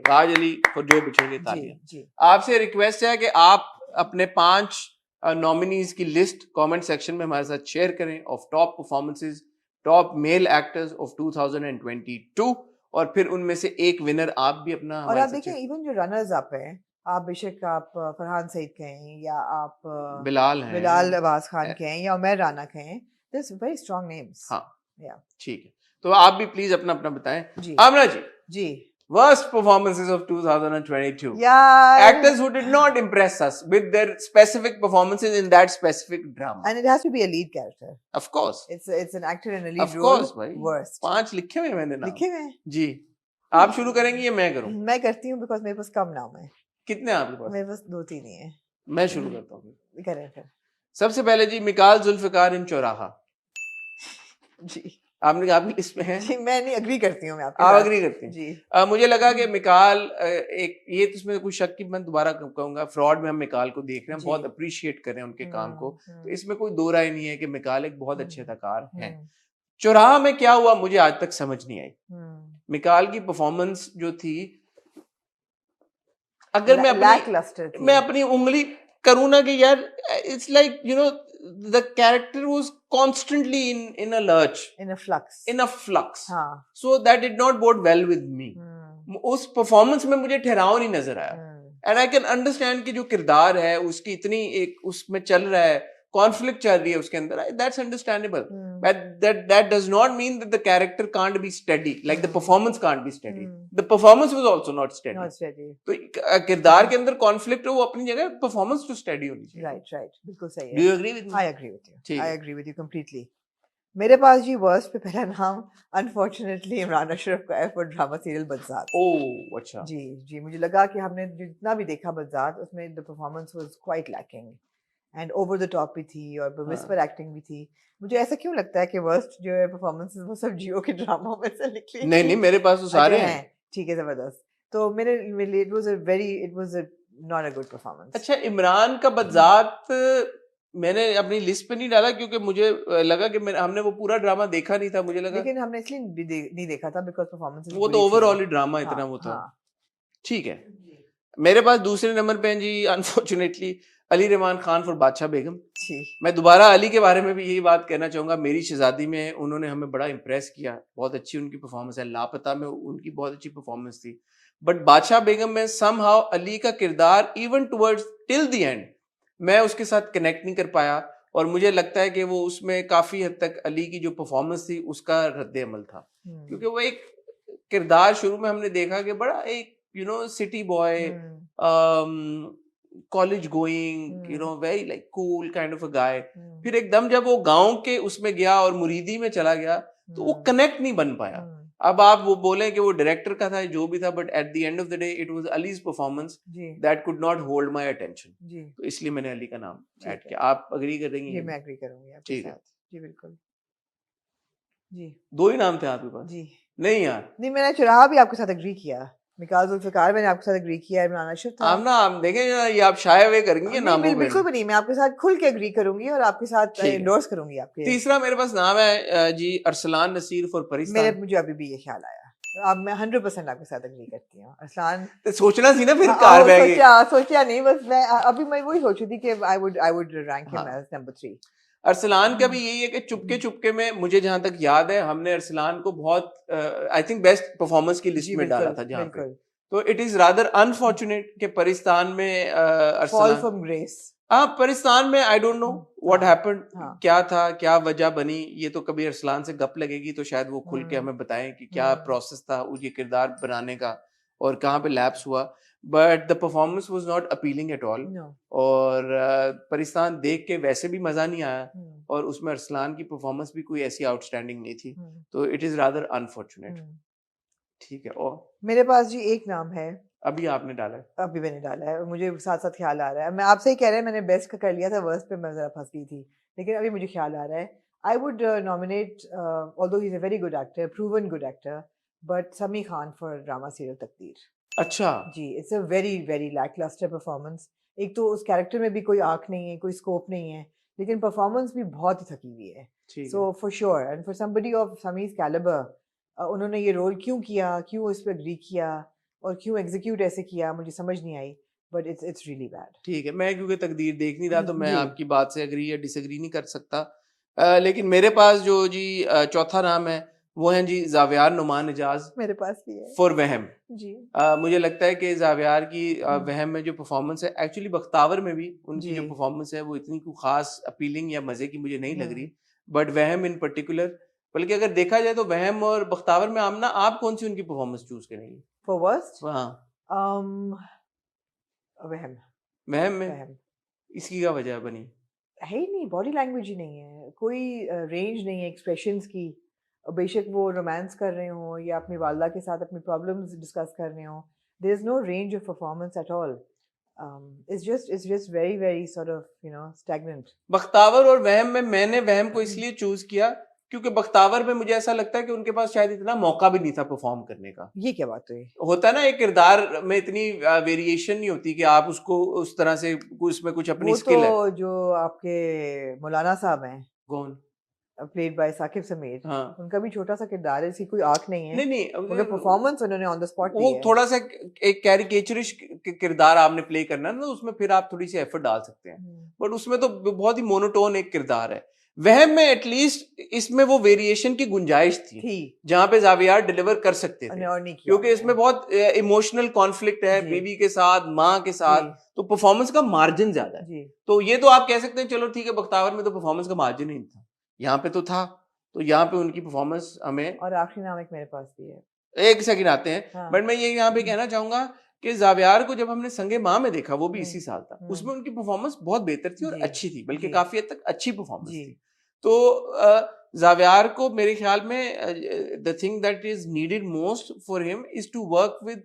वहाज अली फॉर जो बिछड़ गए तालियां। आपसे रिक्वेस्ट है कि आप अपने 5 नॉमिनीज की लिस्ट कमेंट सेक्शन में हमारे साथ शेयर करें of top performances, top male actors of 2022, और फिर उनमें से एक विनर आप भी अपना और आप देखिए इवन जो रनर्स अप हैं, आप बेशक आप फरहान सईद कहें या आप बिलाल अब्बास खान कहें या उमर राना कहें, दिस वेरी स्ट्रांग नेम्स। हाँ या ठीक है, तो आप भी प्लीज अपना अपना बताएं। जी आमना जी, जी, worst performances of 2022. yeah, Actors who did not impress us with their specific performances in that specific drama. and it has to be a lead character. Of course. It's an actor in a lead of role. course भाई, worst 5 लिखे हुए मैंने नाम। लिखे हुए हैं जी, आप शुरू करेंगी या मैं करूं? मैं करती हूँ बिकॉज मेरे पास कम नाम है। कितने आपके पास? मेरे पास 2-3 ही हैं। मैं शुरू करता हूँ। करें फिर। सबसे पहले जी मिकाल जुल्फिकार इन चौराहा। जी, आपने आपकी लिस्ट में है? जी, मैं नहीं एग्री करती हूँ, मैं आपके आप साथ। एग्री करती हैं? जी। मुझे लगा कि मिकाल एक ये तो इसमें कोई शक की, मैं दोबारा कहूंगा, फ्रॉड में हम मिकाल को देख रहे हैं, बहुत अप्रिशिएट कर रहे हैं उनके काम को, तो इसमें कोई दो राय नहीं है कि मिकाल एक बहुत अच्छे अदाकार हैं। चौराहा में क्या हुआ मुझे आज तक समझ नहीं आई। मिकाल की परफॉर्मेंस जो थी, अगर मैं अपनी उंगली करूँ ना कि यार it's like you know the character was constantly in a lurch, in a flux हाँ. So that did not bode well with me. उस परफॉर्मेंस में मुझे ठहराव नहीं नजर आया। And I can understand कि जो किरदार है उसकी इतनी एक उसमें चल रहा है, कॉन्फ्लिक्ट चल रही है उसके अंदर, that's understandable. But that does not mean that the character can't be steady, like the performance can't be steady. The performance was also not steady. तो किरदार के अंदर कॉन्फ्लिक्ट हो वो अपनी जगह, परफॉर्मेंस तो स्टेडी होनी चाहिए। राइट, बिल्कुल सही है। Do you agree with me? I agree with you completely. मेरे पास जी वर्स्ट पे पहला नाम अनफॉर्चुनेटली इमरान अशरफ का है फॉर ड्रामा सीरियल बज़ात। ओह अच्छा। जी, मुझे लगा कि हमने जितना भी देखा बज़ात उसमें the performance was quite lacking and over the top भी थी और विस्पर एक्टिंग भी थी। मुझे ऐसा क्यों लगता है कि वर्स्ट जो है परफॉर्मेंसेस वो सब जियो के ड्रामा में से निकली? नहीं मेरे पास तो सारे हैं। ठीक है, जबरदस्त। तो मेरे लिए it was not a good performance. अच्छा, इमरान का बज़ात मैंने अपनी लिस्ट पे नहीं डाला क्योंकि मुझे लगा कि हमने वो पूरा ड्रामा देखा नहीं था, मुझे लगा, लेकिन हमने इसलिए नहीं देखा था बिकॉज़ परफॉर्मेंस वो तो ओवरऑल ही ड्रामा इतना वो था। ठीक है, मेरे पास दूसरे नंबर पे हैं जी अनफॉर्चुनेटली अली रहमान खान फॉर बादशाह बेगम। मैं दोबारा अली के बारे में भी यही बात कहना चाहूंगा, मेरी शहजादी में उन्होंने हमें बड़ा इंप्रेस किया, बहुत अच्छी उनकी परफॉर्मेंस है, लापता में उनकी बहुत अच्छी परफॉर्मेंस थी, बट बादशाह बेगम में समहाउ अली का किरदार even towards till the end मैं उसके साथ कनेक्ट नहीं कर पाया, और मुझे लगता है कि वो उसमें काफी हद तक अली की जो परफॉर्मेंस थी उसका रद्द अमल था, क्योंकि वो एक किरदार शुरू में हमने देखा कि बड़ा एक city boy, college going, very like cool kind of a guy, फिर एकदम जब वो गांव के उसमें गया और मुरीदी में चला गया तो वो कनेक्ट नहीं बन पाया। अब आप वो बोले कि वो डायरेक्टर का था जो भी था, but at the end of the day it was allies performance that could not hold my attention, तो इसलिए मैंने अली का नाम ऐड किया। आप एग्री करेंगी? जी, मैं एग्री करूंगी आपके साथ। जी बिल्कुल। जी, दो ही नाम थे आपके पास? जी नहीं यार, नहीं, मैंने चुराहा भी आपके साथ एग्री किया, मिकाल जुल्फिकार मैंने आपके साथ एग्री किया, इमरान अशरफ था। आप ना आप देखें ये आप शाये हुए करेंगे नामों पे। बिल्कुल भी नहीं, मैं आपके साथ खुल के एग्री करूंगी और आपके साथ एंडोर्स करूंगी आपके। तीसरा मेरे पास नाम है जी अरसलान नसीर फॉर परिस्तान। मुझे अभी भी ये ख्याल आया, अब मैं 100% आपके साथ एग्री करती हूँ। अरसलान तो सोचना थी ना फिर कार बैग सोचा नहीं, बस मैं वही सोच रही थी कि I would rank him as number 3। Arsalan का भी यही है कि चुपके में मुझे जहां तक याद है हमने अरसलान को बहुत आई थिंक बेस्ट परफॉर्मेंस की लिस्ट में डाला था जहां पे, तो इट इज रादर अनफॉर्चुनेट कि परिस्तान में फॉल फ्रॉम ग्रेस। परिस्तान में I don't know what happened, क्या था, क्या वजह बनी, ये तो कभी अरसलान से गप लगेगी तो शायद वो खुल के हमें बताएं कि क्या प्रोसेस था ये किरदार बनाने का और कहाँ पे लैप्स हुआ, but the performance was not appealing at all, और परिस्तान देख के वैसे भी मजा नहीं आया, और उसमें अरसलान की परफॉर्मेंस भी कोई ऐसी आउटस्टैंडिंग नहीं थी, तो इट इज रादर अनफॉर्चुनेट। ठीक है, और मेरे पास जी एक नाम है, अभी आपने डाला है? अभी मैंने डाला है, मुझे साथ साथ ख्याल आ रहा है, मैं आपसे ही कह रहा है, मैंने बेस्ट का कर लिया था, वर्स्ट पे मैं जरा फंस गई थी, लेकिन अभी मुझे ख्याल आ रहा है, I would nominate, although he is a very good actor, proven good actor, but Sami Khan for drama serial Taqdeer. अच्छा जी, it's a very very lackluster performance. एक तो उस कैरेक्टर में भी कोई आर्क नहीं है, कोई स्कोप नहीं है, लेकिन परफॉर्मेंस भी बहुत ही थकी हुई है। So for sure and for somebody of समीज कैलिबर, उन्होंने ये रोल क्यों किया, क्यों इस पर एग्री किया और क्यों एग्जीक्यूट ऐसे किया, मुझे समझ नहीं आई, but it's really bad. ठीक है, मैं क्योंकि तकदीर देख नहीं रहा तो मैं जी। आपकी बात से एग्री या डिसएग्री नहीं कर सकता। लेकिन मेरे पास जो जी चौथा नाम है वो है जी जावियार नुमान एजाज मेरे पास भी है फॉर वहम। जी। मुझे लगता है कि जावियार की वहम में जो परफॉर्मेंस है, एक्चुअली बख्तावर में भी उनकी जो जी। परफॉर्मेंस है वो इतनी कोई खास अपीलिंग या मजे की मुझे नहीं लग रही, हम्म। But Wehem in particular. बल्कि अगर देखा जाए तो वहम और बख्तावर में आमना आप कौन सी उनकी परफॉर्मेंस चूज करेंगे? For worst, हाँ, वहम। वहम में वहम इसकी क्या वजह बनी? है ही नहीं, बॉडी लैंग्वेज ही नहीं है, कोई रेंज नहीं है एक्सप्रेशंस की। बेशक वो रोमांस कर रहे हो या अपनी वालदा के साथ अपनी प्रॉब्लम्स डिस्कस कर रहे हो, there is no range of performance at all. it's just very sort of stagnant. Bakhtawar और वहम में मैंने वहम को हम्म। इसलिए चूज किया क्योंकि बख्तावर में मुझे ऐसा लगता है कि उनके पास शायद इतना मौका भी नहीं था परफॉर्म करने का। ये क्या बात हुई? होता है ना, एक किरदार में इतनी वेरिएशन नहीं होती कि आप उसको उस तरह से उसमें कुछ अपनी वो स्किल है। तो जो आपके मौलाना साहब हैं, कौन? प्लेड बाय साकिब समीर, हाँ, उनका भी छोटा सा किरदार है, इसकी कोई आंख नहीं है। नहीं नहीं, उनका परफॉर्मेंस उन्होंने ऑन द स्पॉट दी वो है। थोड़ा सा एक कैरिकेचरिश किरदार आपने प्ले करना है ना, तो उसमें फिर आप थोड़ी सी एफर्ट डाल सकते हैं, बट उसमें तो बहुत ही मोनोटोन एक किरदार है। वहम में एटलीस्ट इसमें वो वेरिएशन की गुंजाइश थी जहां पे जावियार डिलीवर कर सकते थे, और नहीं किया क्योंकि इसमें बहुत इमोशनल कॉन्फ्लिक्ट है जी। बीवी के साथ, माँ के साथ, तो परफॉर्मेंस का मार्जिन ज्यादा है। जी। तो ये तो आप कह सकते हैं चलो ठीक है, बख्तावर में तो परफॉर्मेंस का मार्जिन ही नहीं था, यहाँ पे तो था, तो यहाँ पे उनकी परफॉर्मेंस हमें। और आखिरी नाम एक मेरे पास भी है, एक सेकंड आते हैं, हाँ। बट मैं ये यहाँ पे कहना चाहूंगा कि जावियार को जब हमने संगे माँ में देखा, वो भी इसी साल था, हम्म। उसमें उनकी परफॉर्मेंस बहुत बेहतर थी और जी। अच्छी थी, बल्कि जी। काफी हद तक अच्छी परफॉर्मेंस जी। थी। तो जावियार को मेरे ख्याल में the thing that is needed most for him is to work with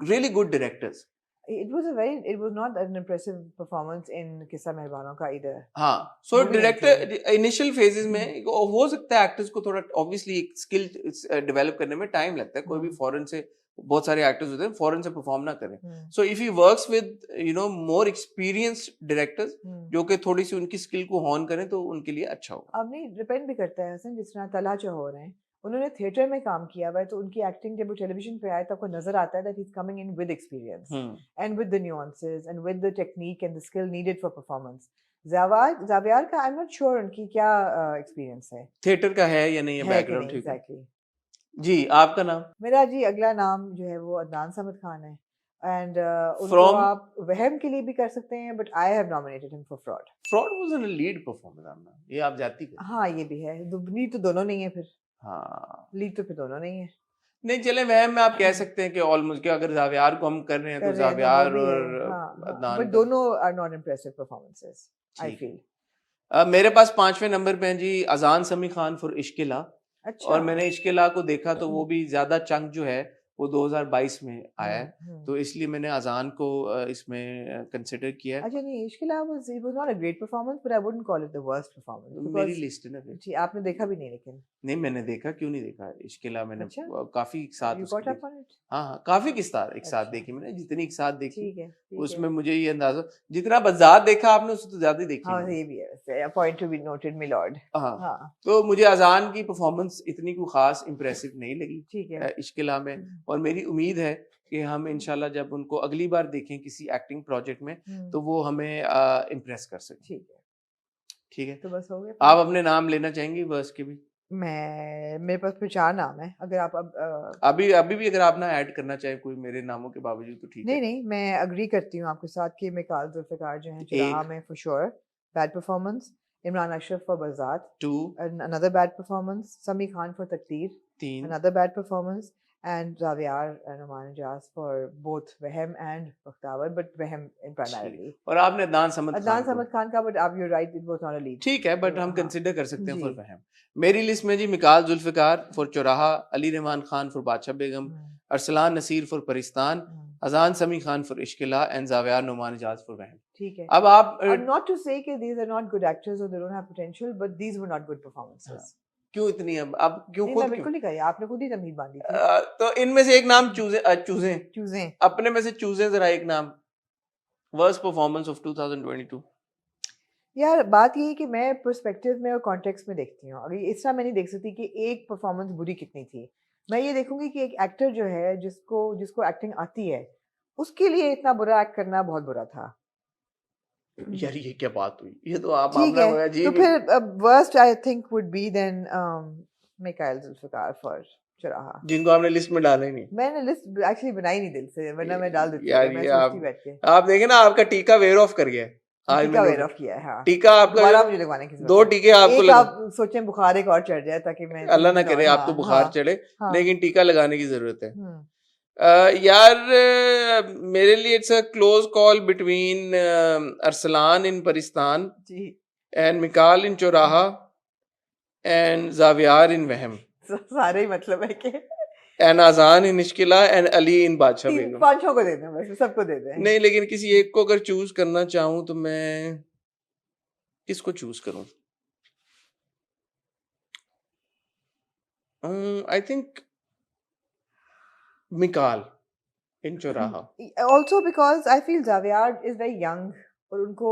really good directors. it was not an impressive performance in किस्सा मेहरबानों का either. हाँ, सो वो भी नहीं डायरेक्टर इनिशियल फेजेस में हो सकता है एक्टर्स को थोड़ा ऑब्वियसली स्किल डेवलप करने में टाइम लगता है, कोई भी फॉरेन से, बहुत सारे एक्टर्स होते हैं फॉरेन से परफॉर्म ना करें, so if he works with more experienced directors जो कि थोड़ी सी उनकी स्किल को हॉर्न करें, तो उनके लिए अच्छा होगा। अब नहीं, डिपेंड भी करता है हसन, जिस तरह तला चौहान हैं, उन्होंने थिएटर में काम किया हुआ है, तो उनकी एक्टिंग जब वो टेलीविजन पे आए तो आपको नजर आता है that he is coming in with experience and with the nuances and with the technique and the skill needed for performance. Zaviyar का आई एम नॉट श्योर उनकी क्या एक्सपीरियंस है, थिएटर का है या नहीं है बैकग्राउंड। ठीक है जी, आपका नाम? मेरा जी अगला नाम जो है वो अदनान समद खान है, एंड उनको From? आप वहम के लिए भी कर सकते हैं, but I have nominated him for fraud. Fraud was an lead performer, ये आप जाती करें। हाँ ये भी है, लीड तो दोनों नहीं है फिर। हाँ, लीड तो फिर दोनों नहीं है। नहीं चले, वहम में आप कह सकते हैं कि ऑलमोस्ट के अगर जावियार को हम कर रहे हैं तो जावियार और अदनान, बट दोनों are not impressive performances I feel. मेरे पास 5वें नंबर पे हैं जी अजान समी खान फॉर इश्किला। अच्छा। और मैंने इश्किला को देखा तो वो भी ज्यादा चंक जो है वो 2022 में आया है, तो इसलिए मैंने अजान को इसमें कंसिडर किया है। अच्छा नहीं, Ishqiya was not a great performance, but I wouldn't call it the worst performance. मेरी लिस्ट है ना फिर। जी, आपने देखा भी नहीं लेकिन। नहीं मैंने देखा, क्यों नहीं देखा इश्किला, मैंने काफी एक साथ हाँ काफी एक साथ देखी मैंने, जितनी एक साथ देखी उसमें मुझे ये अंदाजा, जितना बजात देखा आपने उससे तो ज्यादा ही देखी। हाँ ये भी है, point to be noted my Lord. हाँ, तो मुझे अजान की परफॉर्मेंस इतनी कोई खास इंप्रेसिव नहीं लगी ठीक है इश्किला में, और मेरी उम्मीद है कि हम इंशाल्लाह जब उनको अगली बार देखें किसी एक्टिंग प्रोजेक्ट में तो वो हमें इम्प्रेस कर सके। ठीक है, तो बस हो गया। आप अपने नाम लेना चाहेंगे वर्स के भी? मेरे पास फिर 4 नाम है, अगर आप अभी भी अगर आप ना ऐड करना चाहें कोई मेरे नामों के बावजूद तो ठीक है। नहीं मैं अग्री करती हूँ आपके साथ कि मिकाल जुल्फिकार जो हैं चुराहा में for sure bad performance, Imran Ashraf for Badzaat 2, another bad performance, समी खान फॉर तकदीर 3, another bad performance, and Zaviyar Nauman Ejaz for both Wehem and Bakhtawar, but Wehem in primarily. और आपने अदनान समद खान का, बट आप you right, it was not a lead. ठीक है, बट हम कंसीडर कर सकते हैं फॉर वहम। मेरी लिस्ट में जी मिकाल जुल्फिकार फॉर चौराहा, Ali Rahman Khan for Badshah Begum, Arsalan Naseer for Paristan, Azaan Sami Khan for Ishqiya and Zaviyar Nauman Ejaz for Wehem. ठीक है, अब आप नॉट टू से कि these are not good actors or they don't have potential, but these were not good performances. क्यों इतनी अब क्यों खुद बिल्कुल नहीं कही, आपने खुद ही तमहीद बांधी थी। तो इनमें से एक नाम चूजें अपने में से चूजें जरा एक नाम, वर्स्ट परफॉर्मेंस ऑफ 2022। यार बात ये है कि मैं पर्सपेक्टिव में और कॉन्टेक्स्ट में देखती हूँ, अगर इस तरह मैं नहीं देख सकती कि एक परफॉर्मेंस बुरी कितनी थी। मैं ये देखूंगी कि एक एक्टर जो है जिसको एक्टिंग आती है उसके लिए इतना बुरा एक्ट करना बहुत बुरा था। यार ये क्या बात हुई, ये तो आप ठीक मामला है, अजीब तो ही। फिर worst I think would be then Mikaal Zulfiqar for Chauraha, जिनको आपने लिस्ट में डाला ही नहीं। मैंने लिस्ट एक्चुअली बनाई नहीं दिल से, वरना मैं डाल देती यार मैं ये सोचती बैठ के। आप देखें ना, आपका टीका वेयर ऑफ कर गया है आज। टीका मैं वेयर ऑफ किया है, हाँ। टीका आपका दोबारा मुझे लगवाने की दो जरूरत टीके है। आपको एक लगा, आप सोचें बुखार एक और चढ़ जाए ताकि मैं अल्लाह ना करे हाँ, आपको बुखार हाँ, चढ़े, हाँ, लेकिन टीका लगाने की जरूरत है। हम्म, यार मेरे लिए it's a close call between Arsalan in Paristan ji and Mikaal in Chauraha and Zaviyar इन वहम सारे ही मतलब है कि एंड आजान इन इश्किला एंड अली इन बादशाह तीन बेगम। पांचों को दे दें, बस सबको दे दें। नहीं, लेकिन किसी एक को अगर चूज करना चाहूं तो मैं किसको चूज करूं? आई थिंक मिकाल इन चौराहा। Also because I feel Javier is very young और उनको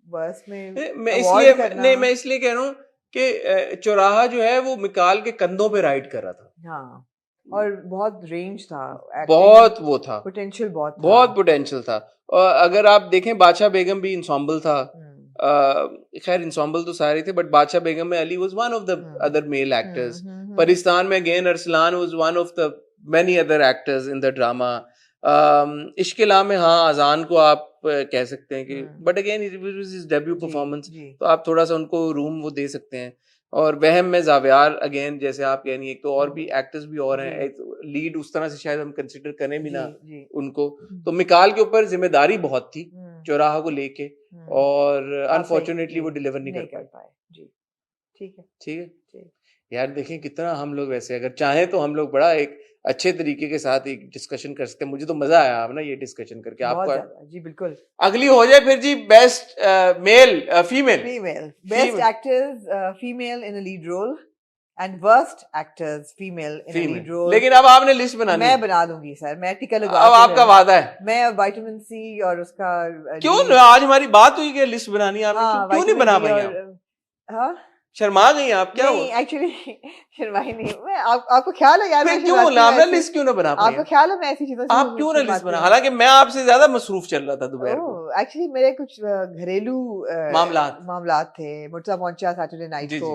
बस में मैं अवॉर्ड इसलिए करना, नहीं, मैं इसलिए कह रहा हूँ कि चौराहा जो है वो मिकाल के कंधों पे राइड कर रहा था। हाँ, और बहुत रेंज था, बहुत वो था, पोटेंशियल बहुत था, बहुत पोटेंशियल था। और अगर आप देखें बादशाह बेगम भी इंसॉम्बल था, खैर इंसॉम्बल तो सारे थे, बट बादशाह बेगम में Ali was one of the other male actors. Paristan में again Arsalan was one of the many other actors in the drama. Ishqiya में हाँ अजान को आप कह सकते हैं कि, but again it was his debut performance, तो आप थोड़ा सा उनको रूम वो दे सकते हैं। और वहम में जावियार अगेन जैसे आप कह रही हैं, एक तो और भी एक्टर्स भी और हैं, लीड उस तरह से शायद हम कंसिडर करें भी ना उनको। तो मिकाल के ऊपर जिम्मेदारी बहुत थी चौराहा को लेके, और अनफॉर्चुनेटली वो डिलीवर नहीं कर पाए। जी ठीक है, ठीक है यार, देखें कितना हम लोग वैसे अगर चाहें तो हम लोग बड़ा एक अच्छे तरीके के साथ एक डिस्कशन कर सकते हैं। मुझे तो मजा आया ना ये डिस्कशन करके। आपको? जी बिल्कुल। अगली हो जाए फिर जी best male female best actors female in a lead role and worst actors female in a lead role. लेकिन अब आपने लिस्ट बनानी मैं बना दूंगी सर, मैं टिका लगा, अब आपका वादा है। मैं विटामिन सी और उसका क्यों आज हमारी बात हुई कि लिस्ट बनानी आपने, क्यों नहीं बना पाई आप? हाँ, शर्मा गई आप क्या? नहीं एक्चुअली शर्माई नहीं मैं, आपको ख्याल है यार मैं क्यों बोला आपने लिस्ट क्यों ना बना पाई? आपको ख्याल है मैं ऐसी चीजों से आप क्यों ना लिस्ट बना? हालांकि मैं आपसे ज्यादा मसरूफ चल रहा था दोपहर को। एक्चुअली मेरे कुछ घरेलू मामलात थे। मुर्तजा पहुंचा सैटरडे नाइट को,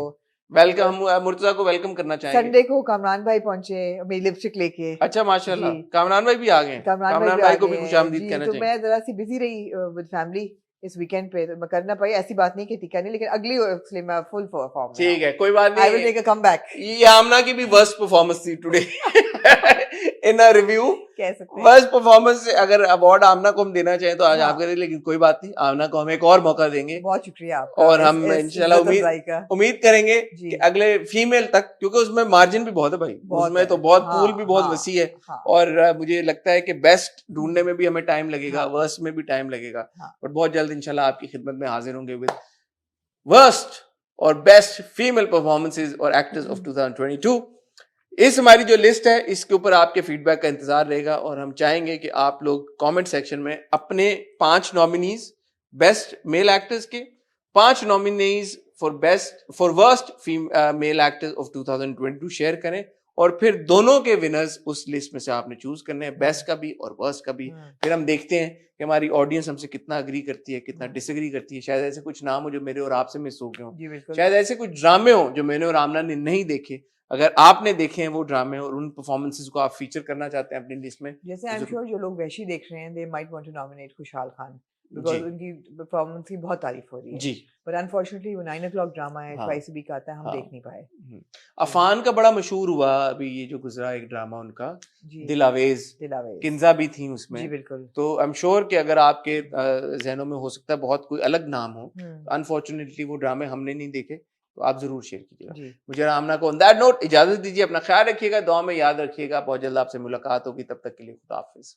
वेलकम, मुर्तजा को वेलकम करना चाहेंगे। संडे को कामरान भाई पहुंचे मेरी लिपस्टिक लेके। अच्छा माशाल्लाह, कामरान भाई भी आ गए। कामरान भाई को भी खुशामदीद कहना चाहिए। तो मैं जरा सी बिजी रही विद फैमिली इस वीकेंड पे, तो मैं करना पाई। ऐसी बात नहीं कि टीका नहीं, लेकिन अगली एक्चुअली मैं फुल परफॉर्म। ठीक है, कोई बात नहीं, I will make a comeback. ये आमना की भी वर्स्ट परफॉर्मेंस थी टुडे इन अ रिव्यू, कह सकते हैं वर्स्ट परफॉर्मेंस से अगर अवार्ड आमना को हम देना चाहें तो आज आप करें, लेकिन कोई बात नहीं, आमना को हम एक और मौका देंगे। बहुत शुक्रिया आपका, और हम इंशाल्लाह उम्मीद करेंगे कि अगले फीमेल तक, क्योंकि उसमें मार्जिन भी बहुत है भाई, उसमें तो बहुत पूल भी बहुत वसी है। और मुझे लगता है कि बेस्ट ढूंढने में भी हमें टाइम लगेगा, वर्स्ट में भी टाइम लगेगा, बट बहुत जल्द इंशाल्लाह आपकी खिदमत में हाजिर होंगे विद वर्स्ट और बेस्ट फीमेल परफॉर्मेंसेज और एक्टर्स ऑफ 2022। इस हमारी जो लिस्ट है इसके ऊपर आपके फीडबैक का इंतजार रहेगा, और हम चाहेंगे कि आप लोग कमेंट सेक्शन में अपने 5 नॉमिनीज बेस्ट मेल एक्टर्स के, 5 nominees for worst male actors of 2022 share करें, और फिर दोनों के विनर्स उस लिस्ट में से आपने चूज करने हैं, बेस्ट का भी और वर्स्ट का भी। फिर हम देखते हैं कि हमारी ऑडियंस हमसे कितना अग्री करती है, कितना डिसएग्री करती है। शायद ऐसे कुछ नाम हो जो मेरे और आपसे मिस हो गए हों, शायद ऐसे कुछ ड्रामे हो जो मैंने और आमना ने नहीं देखे। अगर आपने देखे हैं वो ड्रामे और उन परफॉर्मेंसेस को आप फीचर करना चाहते हैं अपनी लिस्ट में, जैसे आई एम श्योर जो लोग वैशी देख रहे हैं they might want to nominate Khushhal Khan, because उनकी परफॉर्मेंस की बहुत तारीफ हो रही है जी, बट अनफॉर्चुनेटली वो 9 o'clock ड्रामा है, ट्वाइस वीक आता है, हम देख नहीं पाए। अफान का बड़ा मशहूर हुआ अभी ये जो गुजरा एक ड्रामा उनका, दिलावेज, किंजा भी थी उसमें जी, बिल्कुल। तो आई एम श्योर कि अगर आपके जहनों में हो सकता है बहुत कोई अलग नाम हो, अनफॉर्चुनेटली वो ड्रामे हमने नहीं देखे, तो आप जरूर शेयर कीजिएगा। मुझे आमना को ऑन दैट नोट इजाजत दीजिए, अपना ख्याल रखिएगा, दुआ में याद रखिएगा। बहुत जल्द आपसे मुलाकात होगी, तब तक के लिए खुदा हाफिज।